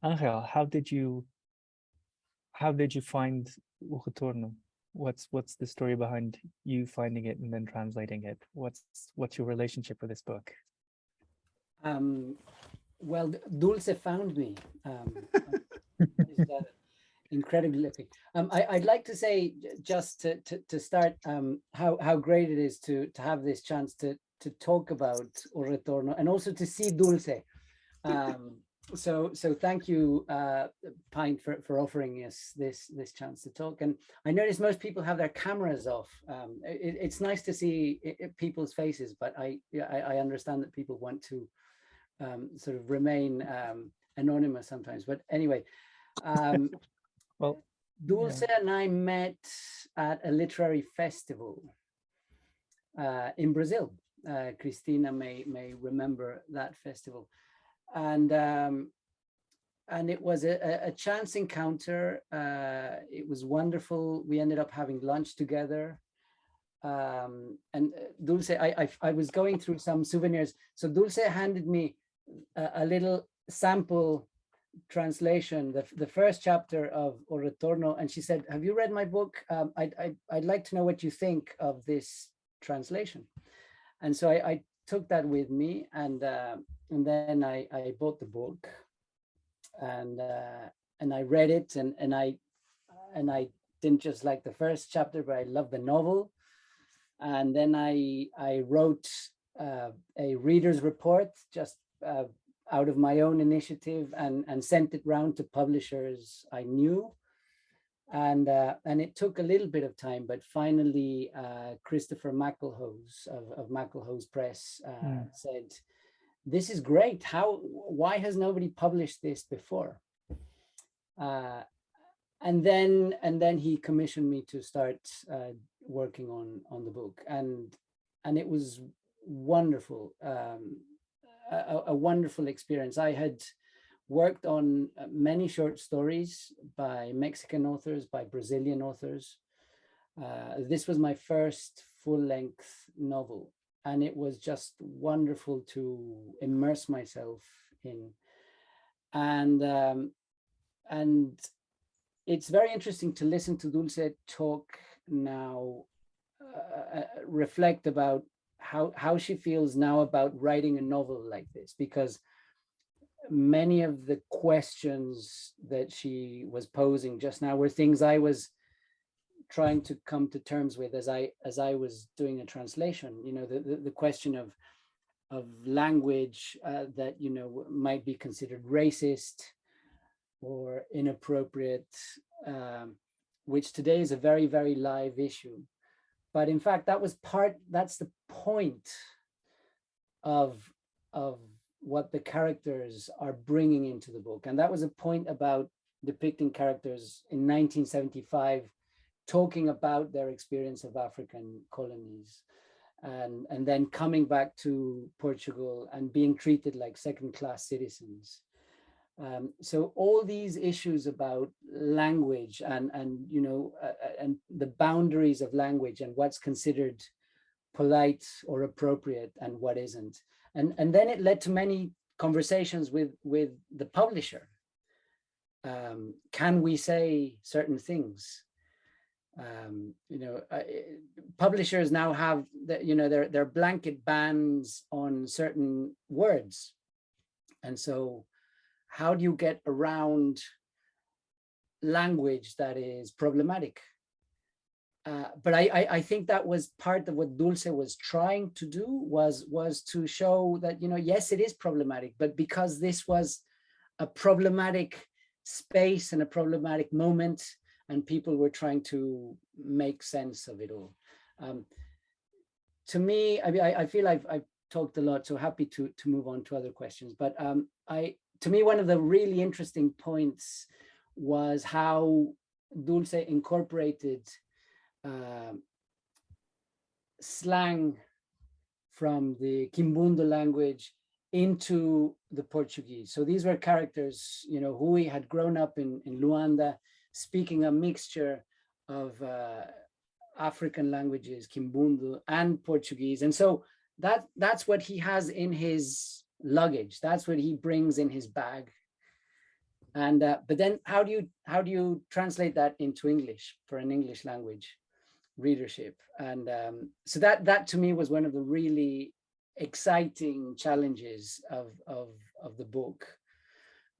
Angel, how did you find O Retorno? What's the story behind you finding it and then translating it? What's your relationship with this book? Well, Dulce found me. Is incredibly lucky. I'd like to say, just to start, how great it is to have this chance to talk about O Retorno and also to see Dulce. So thank you, PinT, for offering us this chance to talk. And I notice most people have their cameras off. It's nice to see people's faces, but I understand that people want to sort of remain anonymous sometimes. But anyway, well, Dulce and I met at a literary festival in Brazil. Christina may remember that festival. And it was a chance encounter. It was wonderful. We ended up having lunch together. And Dulce, I was going through some souvenirs. So Dulce handed me a little sample translation, the first chapter of O Retorno, and she said, "Have you read my book? I'd like to know what you think of this translation." And so I took that with me, and then I bought the book, and I read it, and I didn't just like the first chapter, but I loved the novel. And then I wrote a reader's report, just out of my own initiative, and sent it round to publishers I knew. And it took a little bit of time, but finally Christopher McElhose of McElhose Press said, "This is great. Why has nobody published this before?" And then he commissioned me to start working on the book, and it was wonderful. A wonderful experience. I had worked on many short stories by Mexican authors, by Brazilian authors. This was my first full-length novel, and it was just wonderful to immerse myself in. And it's very interesting to listen to Dulce talk now, reflect about how she feels now about writing a novel like this, because many of the questions that she was posing just now were things I was trying to come to terms with as I was doing a translation. You know, the question of language that, you know, might be considered racist or inappropriate, which today is a very, very live issue. But in fact, that's the point of what the characters are bringing into the book. And that was a point about depicting characters in 1975, talking about their experience of African colonies, and then coming back to Portugal and being treated like second-class citizens. So all these issues about language and you know, and the boundaries of language and what's considered polite or appropriate and what isn't. And then it led to many conversations with the publisher. Can we say certain things? You know, publishers now have you know, their blanket bans on certain words. And so how do you get around language that is problematic? But I think that was part of what Dulce was trying to do, was to show that, you know, yes, it is problematic, but because this was a problematic space and a problematic moment, and people were trying to make sense of it all. To me, I mean, I feel I've talked a lot, so happy to move on to other questions. But to me, one of the really interesting points was how Dulce incorporated slang from the Quimbundo language into the Portuguese. So these were characters, you know, who had grown up in Luanda, speaking a mixture of African languages, Quimbundo and Portuguese. And so that's what he has in his luggage. That's what he brings in his bag. And but then how do you translate that into English for an English language readership? And so that to me was one of the really exciting challenges of the book.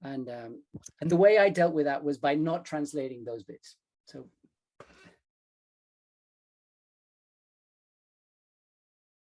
And the way I dealt with that was by not translating those bits. So